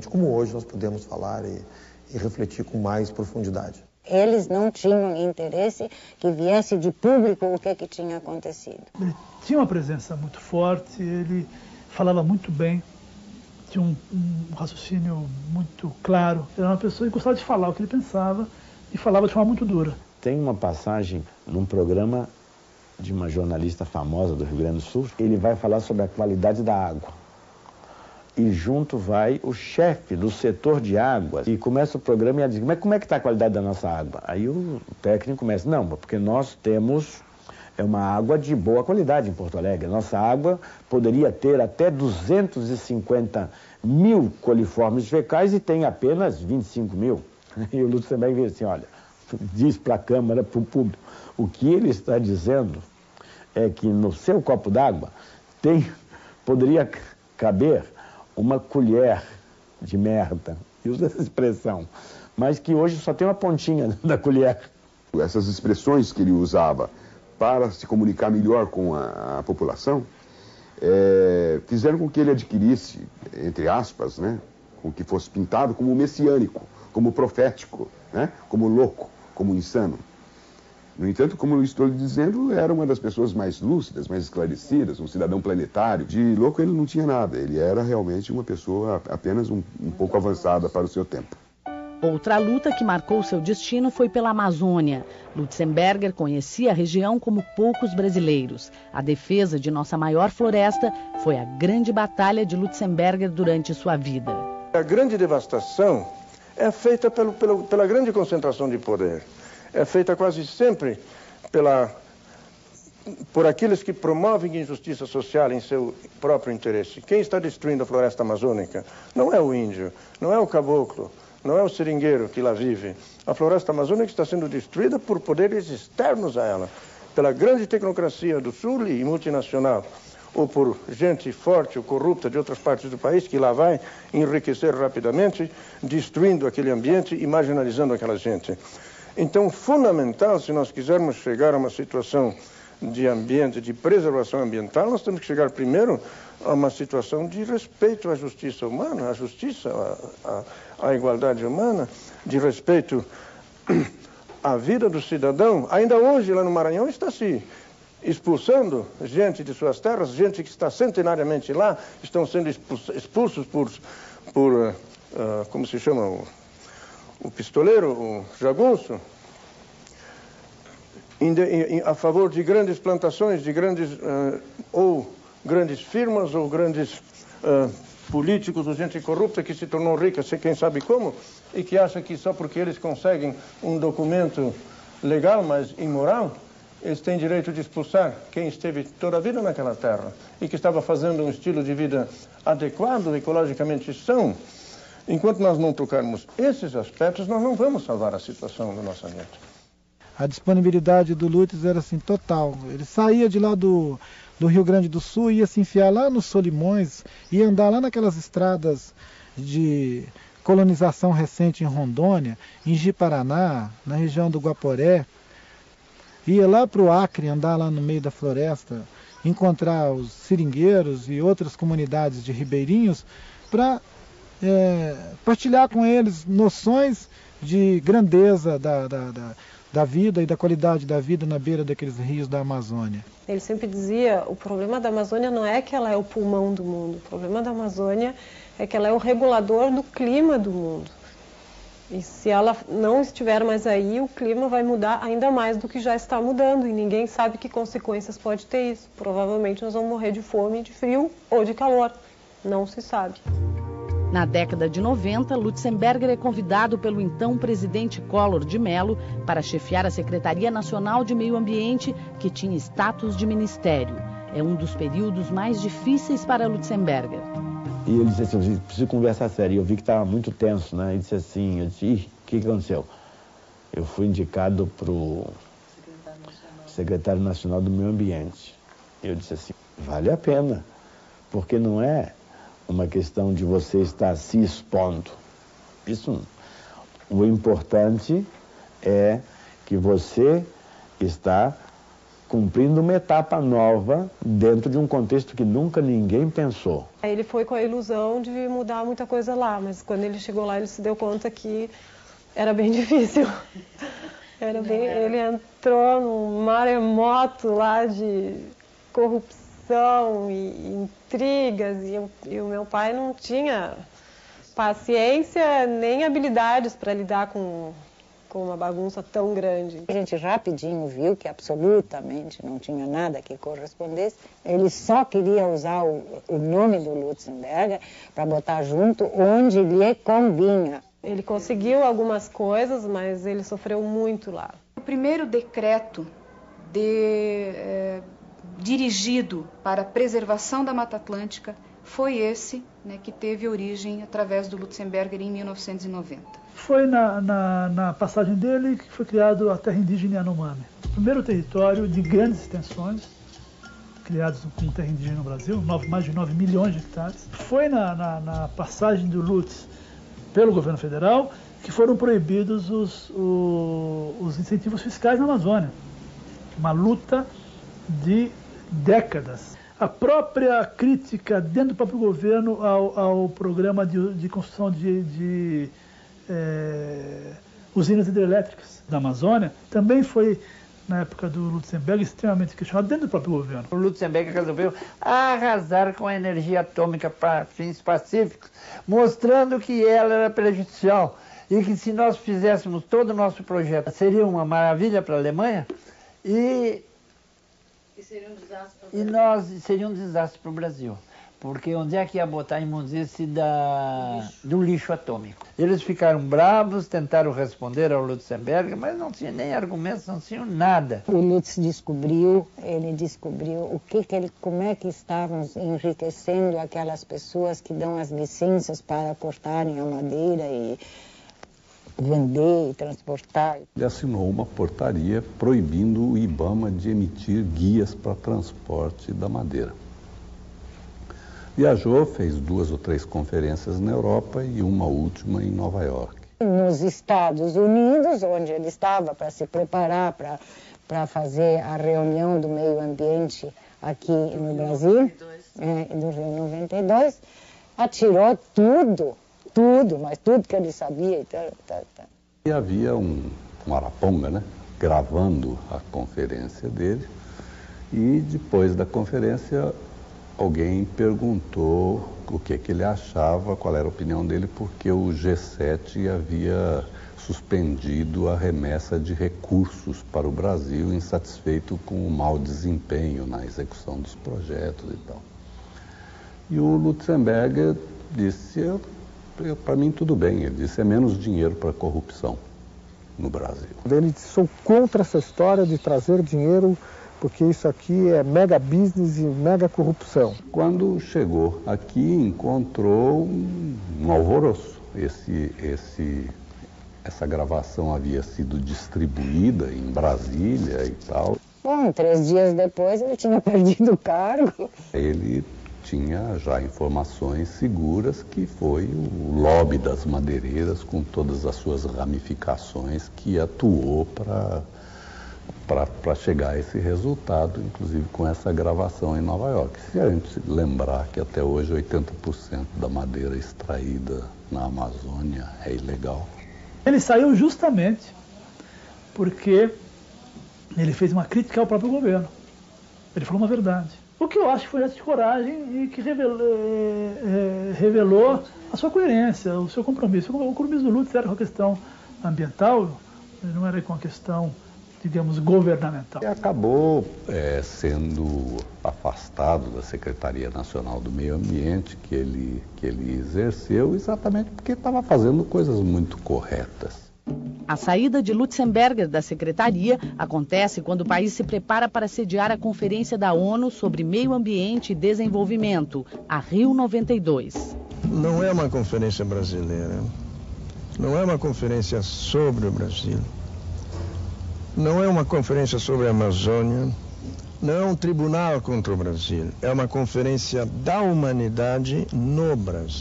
Como hoje nós podemos falar e refletir com mais profundidade. Eles não tinham interesse que viesse de público o que tinha acontecido. Ele tinha uma presença muito forte, ele falava muito bem, tinha um raciocínio muito claro. Era uma pessoa que gostava de falar o que ele pensava e falava de forma muito dura. Tem uma passagem num programa de uma jornalista famosa do Rio Grande do Sul. Ele vai falar sobre a qualidade da água. E junto vai o chefe do setor de água. E começa o programa e ela diz, mas como é que está a qualidade da nossa água? Aí o técnico começa, não, porque nós temos uma água de boa qualidade em Porto Alegre. Nossa água poderia ter até 250 mil coliformes fecais e tem apenas 25 mil. E o Lutzenberger diz assim, olha, diz para a Câmara, para o público, o que ele está dizendo é que no seu copo d'água poderia caber uma colher de merda, e usa essa expressão, mas que hoje só tem uma pontinha da colher. Essas expressões que ele usava para se comunicar melhor com a população, fizeram com que ele adquirisse, entre aspas, né, com que fosse pintado como messiânico, como profético, né, como louco, como insano. No entanto, como eu estou lhe dizendo, era uma das pessoas mais lúcidas, mais esclarecidas, um cidadão planetário. De louco ele não tinha nada, ele era realmente uma pessoa apenas um pouco avançada para o seu tempo. Outra luta que marcou seu destino foi pela Amazônia. Lutzenberger conhecia a região como poucos brasileiros. A defesa de nossa maior floresta foi a grande batalha de Lutzenberger durante sua vida. A grande devastação é feita pela grande concentração de poder. É feita quase sempre por aqueles que promovem injustiça social em seu próprio interesse. Quem está destruindo a floresta amazônica não é o índio, não é o caboclo, não é o seringueiro que lá vive. A floresta amazônica está sendo destruída por poderes externos a ela, pela grande tecnocracia do sul e multinacional, ou por gente forte ou corrupta de outras partes do país que lá vai enriquecer rapidamente, destruindo aquele ambiente e marginalizando aquela gente. Então, fundamental, se nós quisermos chegar a uma situação de ambiente, de preservação ambiental, nós temos que chegar primeiro a uma situação de respeito à justiça humana, à justiça, à igualdade humana, de respeito à vida do cidadão. Ainda hoje, lá no Maranhão, está se expulsando gente de suas terras, gente que está centenariamente lá, estão sendo expulsos por como se chama, o pistoleiro, o jagunço, a favor de grandes plantações, de grandes firmas, ou grandes políticos, ou gente corrupta que se tornou rica, quem sabe como, e que acha que só porque eles conseguem um documento legal, mas imoral, eles têm direito de expulsar quem esteve toda a vida naquela terra e que estava fazendo um estilo de vida adequado, ecologicamente são. Enquanto nós não tocarmos esses aspectos, nós não vamos salvar a situação do nosso ambiente. A disponibilidade do Lutz era assim, total. Ele saía de lá do Rio Grande do Sul, ia se enfiar lá nos Solimões, ia andar lá naquelas estradas de colonização recente em Rondônia, em Ji-Paraná, na região do Guaporé. Ia lá para o Acre, andar lá no meio da floresta, encontrar os seringueiros e outras comunidades de ribeirinhos para partilhar com eles noções de grandeza da vida e da qualidade da vida na beira daqueles rios da Amazônia. Ele sempre dizia, o problema da Amazônia não é que ela é o pulmão do mundo, o problema da Amazônia é que ela é o regulador do clima do mundo. E se ela não estiver mais aí, o clima vai mudar ainda mais do que já está mudando, e ninguém sabe que consequências pode ter isso. Provavelmente nós vamos morrer de fome, de frio ou de calor, não se sabe. Na década de 90, Lutzenberger é convidado pelo então presidente Collor de Mello para chefiar a Secretaria Nacional de Meio Ambiente, que tinha status de ministério. É um dos períodos mais difíceis para Lutzenberger. E ele disse assim, preciso conversar sério. Eu vi que estava muito tenso, né? Ele disse assim, o que aconteceu? Eu fui indicado para o secretário nacional do Meio Ambiente. Eu disse assim, vale a pena, porque não é uma questão de você estar se expondo. Isso, o importante é que você está cumprindo uma etapa nova dentro de um contexto que nunca ninguém pensou. Ele foi com a ilusão de mudar muita coisa lá, mas quando ele chegou lá ele se deu conta que era bem difícil. Ele entrou num maremoto lá de corrupção e intrigas e o meu pai não tinha paciência nem habilidades para lidar com uma bagunça tão grande. A gente rapidinho viu que absolutamente não tinha nada que correspondesse. Ele só queria usar o nome do Lutzenberger para botar junto onde lhe convinha. Ele conseguiu algumas coisas, mas ele sofreu muito lá. O primeiro decreto dirigido para a preservação da Mata Atlântica foi esse, né, que teve origem através do Lutzenberger em 1990. Foi na passagem dele que foi criado a terra indígena Yanomami. O primeiro território de grandes extensões, criados como terra indígena no Brasil, mais de 9 milhões de hectares. Foi na passagem do Lutz pelo governo federal que foram proibidos os incentivos fiscais na Amazônia. Uma luta de décadas. A própria crítica dentro do próprio governo ao programa de construção de usinas hidrelétricas da Amazônia também foi, na época do Lutzenberger, extremamente questionado dentro do próprio governo. O Lutzenberger resolveu arrasar com a energia atômica para fins pacíficos, mostrando que ela era prejudicial e que se nós fizéssemos todo o nosso projeto seria uma maravilha para a Alemanha e seria um desastre para o Brasil. Porque onde é que ia botar a imundice do lixo atômico? Eles ficaram bravos, tentaram responder ao Lutzenberger, mas não tinha nem argumentos, não tinham nada. O Lutz descobriu como é que estavam enriquecendo aquelas pessoas que dão as licenças para cortarem a madeira e vender e transportar. Ele assinou uma portaria proibindo o IBAMA de emitir guias para transporte da madeira. Viajou, fez 2 ou 3 conferências na Europa e uma última em Nova York. Nos Estados Unidos, onde ele estava para se preparar para fazer a reunião do meio ambiente aqui no Brasil, do Rio 92, atirou tudo, mas tudo que ele sabia. E havia um araponga, né, gravando a conferência dele, e depois da conferência alguém perguntou o que ele achava, qual era a opinião dele, porque o G7 havia suspendido a remessa de recursos para o Brasil, insatisfeito com o mau desempenho na execução dos projetos e tal. E o Lutzenberger disse, para mim tudo bem, ele disse, é menos dinheiro para a corrupção no Brasil. Ele disse, sou contra essa história de trazer dinheiro, porque isso aqui é mega business e mega corrupção. Quando chegou aqui, encontrou um alvoroço. Essa gravação havia sido distribuída em Brasília e tal. Bom, 3 dias depois ele tinha perdido o cargo. Ele tinha já informações seguras que foi o lobby das madeireiras, com todas as suas ramificações, que atuou para chegar a esse resultado, inclusive com essa gravação em Nova York. Se a gente lembrar que até hoje 80% da madeira extraída na Amazônia é ilegal. Ele saiu justamente porque ele fez uma crítica ao próprio governo. Ele falou uma verdade. O que eu acho que foi essa de coragem e que revelou a sua coerência, o seu compromisso. O compromisso do Lutz era com a questão ambiental, não era com a questão, digamos, governamental. E acabou sendo afastado da Secretaria Nacional do Meio Ambiente que ele exerceu, exatamente porque estava fazendo coisas muito corretas. A saída de Lutzenberger da secretaria acontece quando o país se prepara para sediar a Conferência da ONU sobre Meio Ambiente e Desenvolvimento, a Rio 92. Não é uma conferência brasileira, não é uma conferência sobre o Brasil. Não é uma conferência sobre a Amazônia, não é um tribunal contra o Brasil, é uma conferência da humanidade no Brasil.